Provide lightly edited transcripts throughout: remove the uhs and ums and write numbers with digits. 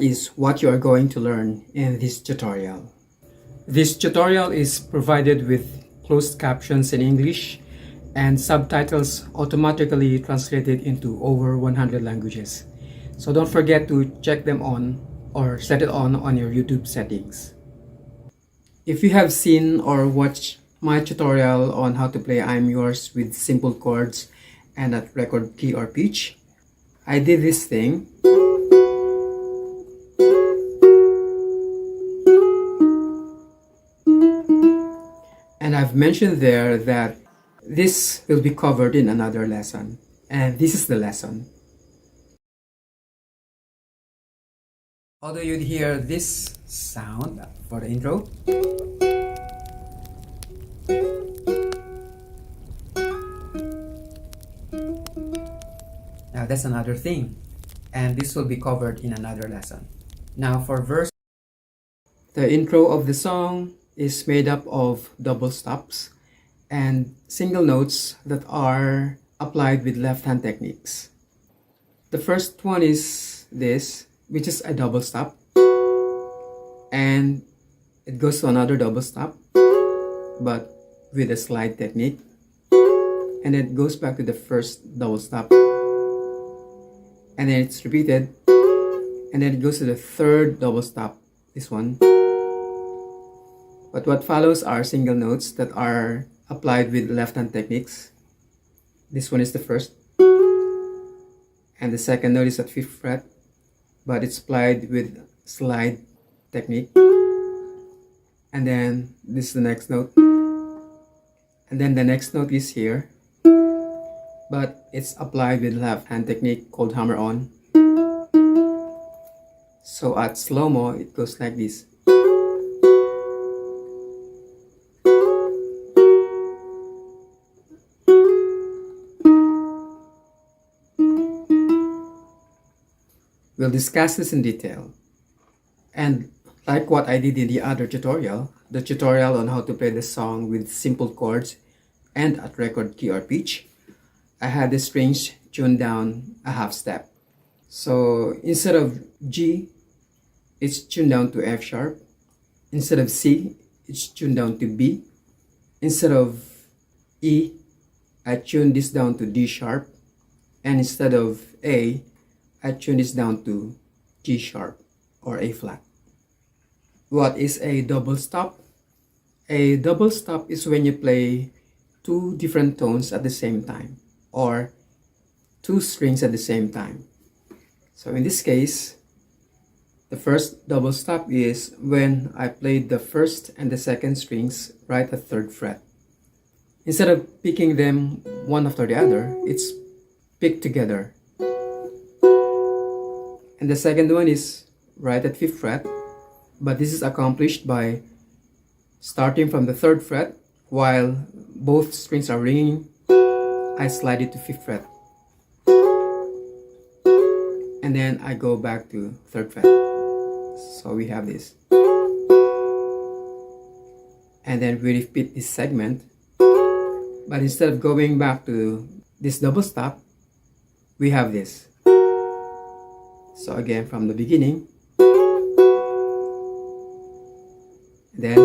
that is what you are going to learn in this tutorial. This tutorial is provided with closed captions in English and subtitles automatically translated into over 100 languages. So don't forget to check them on or set it on your YouTube settings. If you have seen or watched my tutorial on how to play I'm Yours with simple chords and at record key or pitch, I did this thing. And I've mentioned there that this will be covered in another lesson. And this is the lesson. Although you'd hear this sound for the intro. Now that's another thing. And this will be covered in another lesson. Now for verse, the intro of the song is made up of double stops and single notes that are applied with left hand techniques. The first one is this, which is a double stop, and it goes to another double stop but with a slide technique, and then it goes back to the first double stop, and then it's repeated, and then it goes to the third double stop, this one. But what follows are single notes that are applied with left hand techniques. This one is the first, and the second note is at 5th fret, but it's applied with slide technique. And then this is the next note, and then the next note is here, but it's applied with left hand technique called hammer on. So at slow-mo it goes like this. We'll discuss this in detail. And like what I did in the other tutorial, the tutorial on how to play the song with simple chords and at record key or pitch, I had the strings tuned down a half step. So instead of G, it's tuned down to F sharp. Instead of C, it's tuned down to B. Instead of E, I tuned this down to D sharp. And instead of A, I tune this down to G sharp or A flat. What is a double stop? A double stop is when you play two different tones at the same time or two strings at the same time. So in this case, the first double stop is when I played the first and the second strings right at 3rd fret. Instead of picking them one after the other, it's picked together. And the second one is right at 5th fret, but this is accomplished by starting from the 3rd fret while both strings are ringing. I slide it to 5th fret, and then I go back to 3rd fret. So we have this, and then we repeat this segment, but instead of going back to this double stop, we have this. So again, from the beginning, then,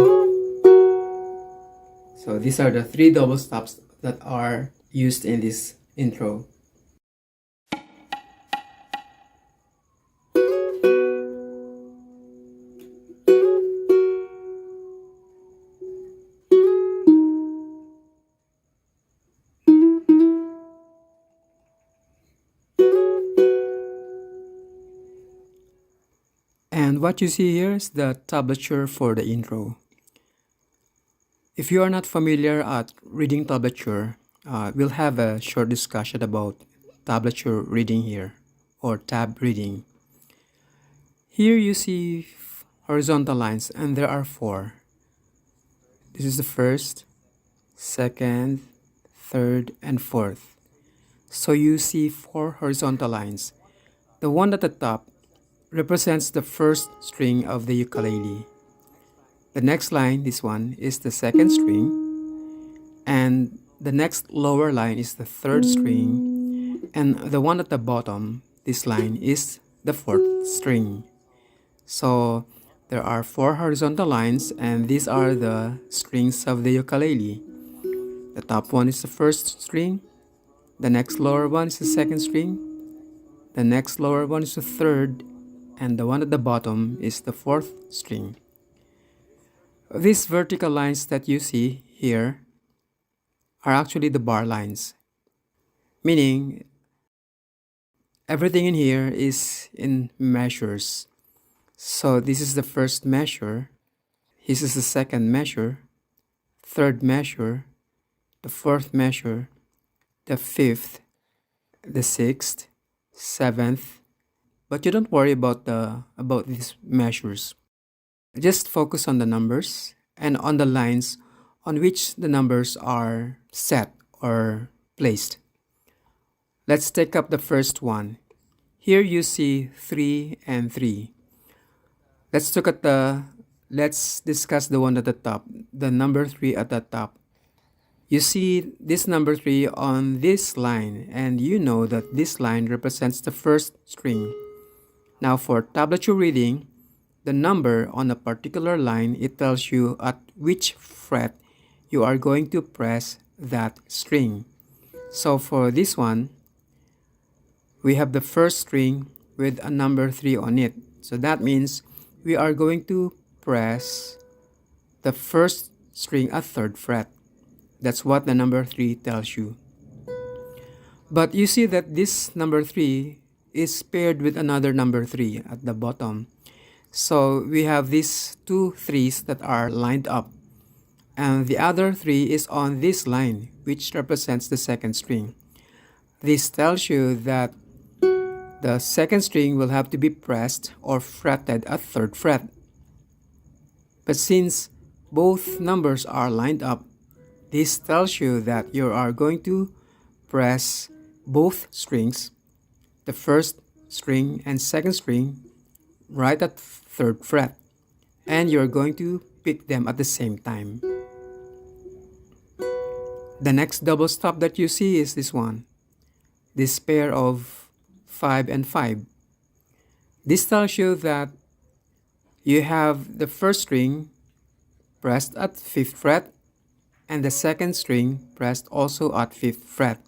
so these are the 3 double stops that are used in this intro. And what you see here is the tablature for the intro. If you are not familiar at reading tablature, we'll have a short discussion about tablature reading here, or tab reading. Here you see horizontal lines, and there are 4. This is the first, second, third, and fourth. So you see 4 horizontal lines. The one at the top represents the first string of the ukulele. The next line, this one, is the second string, and the next lower line is the third string, and the one at the bottom, this line, is the fourth string. So there are four horizontal lines, and these are the strings of the ukulele. The top one is the first string, the next lower one is the second string, the next lower one is the third, and the one at the bottom is the fourth string. These vertical lines that you see here are actually the bar lines, meaning everything in here is in measures. So this is the first measure, this is the second measure, third measure, the fourth measure, the fifth, the sixth, seventh. But you don't worry about these measures. Just focus on the numbers and on the lines on which the numbers are set or placed. Let's take up the first one. Here you see 3 and 3. Let's discuss the one at the top, the number 3 at the top. You see this number 3 on this line, and you know that this line represents the first string. Now for tablature reading, the number on a particular line, it tells you at which fret you are going to press that string. So for this one, we have the first string with a number 3 on it. So that means we are going to press the first string at third fret. That's what the number 3 tells you. But you see that this number 3 is paired with another number 3 at the bottom. So we have these two 3's that are lined up. And the other 3 is on this line, which represents the second string. This tells you that the second string will have to be pressed or fretted at third fret. But since both numbers are lined up, this tells you that you are going to press both strings, the first string and second string, right at third fret. And you're going to pick them at the same time. The next double stop that you see is this one. This pair of 5 and 5. This tells you that you have the first string pressed at 5th fret and the second string pressed also at 5th fret.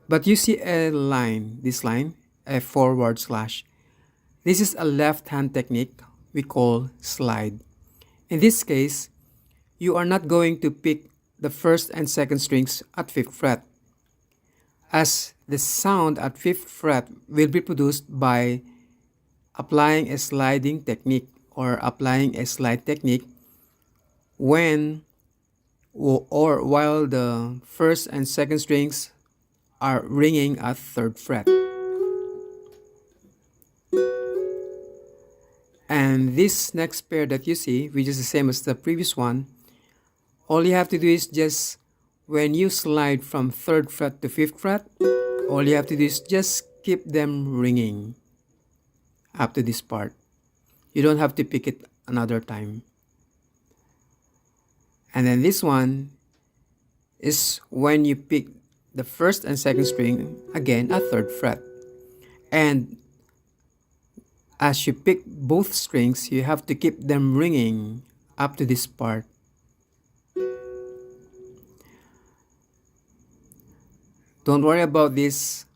But you see a line, this line, a forward slash. This is a left-hand technique we call slide. In this case, you are not going to pick the first and second strings at 5th fret, as the sound at 5th fret will be produced by applying a sliding technique or applying a slide technique when or while the first and second strings are ringing at 3rd fret. And this next pair that you see, which is the same as the previous one, all you have to do is just, when you slide from 3rd fret to 5th fret, all you have to do is just keep them ringing up to this part. You don't have to pick it another time. And then this one is when you pick the first and second string again at 3rd fret. And as you pick both strings, you have to keep them ringing up to this part. Don't worry about these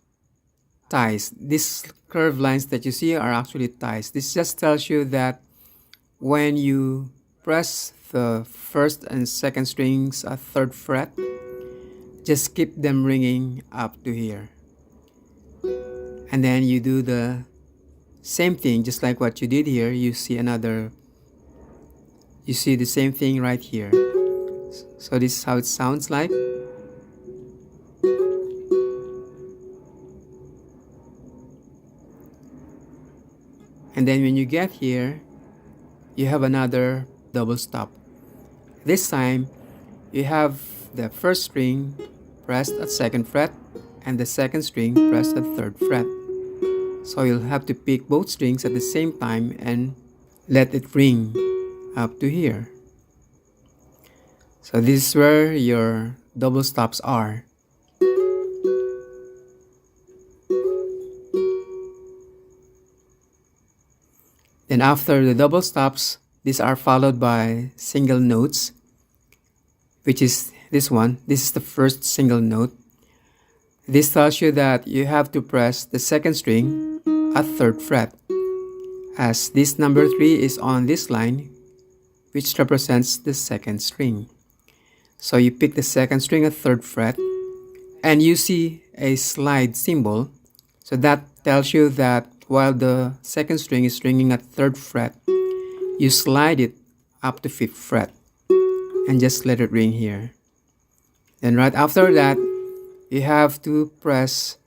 ties. These curved lines that you see are actually ties. This just tells you that when you press the first and second strings at 3rd fret, just keep them ringing up to here. And then you do the same thing, just like what you did here. You see the same thing right here. So this is how it sounds like. And then when you get here, you have another double stop. This time, you have the first string pressed at 2nd fret and the second string pressed at 3rd fret. So you'll have to pick both strings at the same time and let it ring up to here. So this is where your double stops are. Then after the double stops, these are followed by single notes, which is this one. This is the first single note. This tells you that you have to press the second string at 3rd fret, as this number 3 is on this line, which represents the second string. So you pick the second string at 3rd fret, and you see a slide symbol. So that tells you that while the second string is ringing at 3rd fret, you slide it up to 5th fret and just let it ring here. Then right after that, you have to press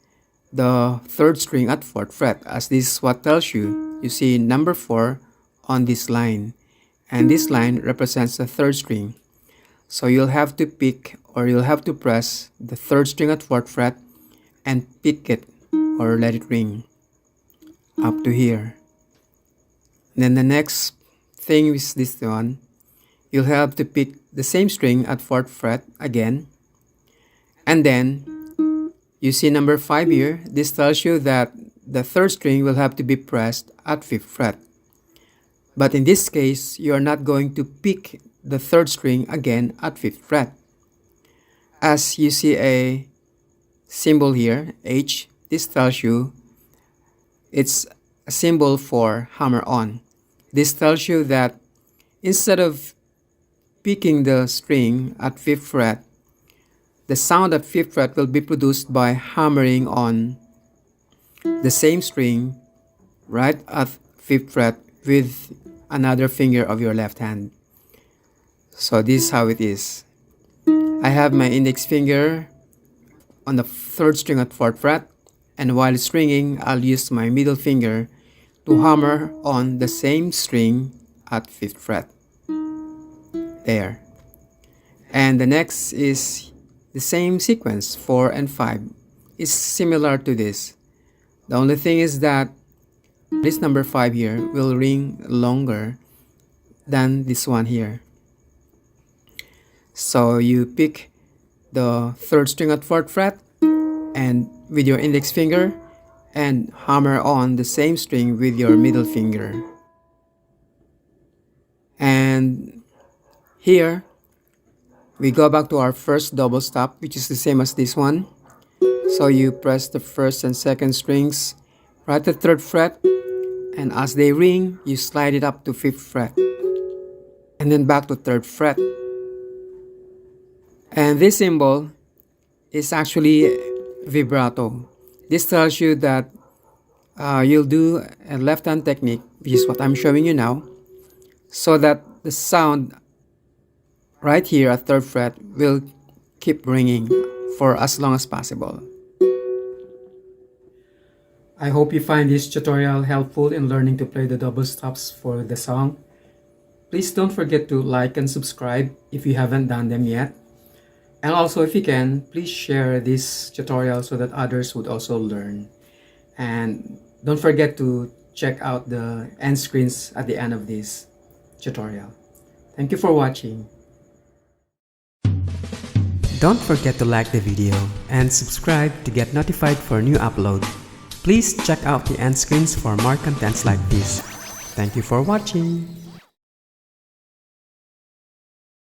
the 3rd string at 4th fret, as this is what tells you. You see number 4 on this line, and this line represents the 3rd string. So you'll have to pick, or you'll have to press the 3rd string at 4th fret and pick it or let it ring up to here. Then the next thing is this one. You'll have to pick the same string at 4th fret again, and then you see number 5 here. This tells you that the 3rd string will have to be pressed at 5th fret. But in this case, you are not going to pick the 3rd string again at 5th fret. As you see a symbol here, H, this tells you it's a symbol for hammer on. This tells you that instead of picking the string at 5th fret, the sound at 5th fret will be produced by hammering on the same string right at 5th fret with another finger of your left hand. So this is how it is. I have my index finger on the 3rd string at 4th fret, and while it's ringing, I'll use my middle finger to hammer on the same string at 5th fret. There. And the next is the same sequence, 4 and 5. It's similar to this. The only thing is that this number 5 here will ring longer than this one here. So you pick the 3rd string at 4th fret and with your index finger, and hammer on the same string with your middle finger. And here we go back to our first double stop, which is the same as this one. So you press the 1st and 2nd strings right at 3rd fret, and as they ring, you slide it up to 5th fret, and then back to 3rd fret. And this symbol is actually vibrato. This tells you that you'll do a left hand technique, which is what I'm showing you now, so that the sound right here at 3rd fret will keep ringing for as long as possible. I hope you find this tutorial helpful in learning to play the double stops for the song. Please don't forget to like and subscribe if you haven't done them yet. And also, if you can, please share this tutorial so that others would also learn. And don't forget to check out the end screens at the end of this tutorial. Thank you for watching. Don't forget to like the video and subscribe to get notified for new upload. Please check out the end screens for more contents like this. Thank you for watching.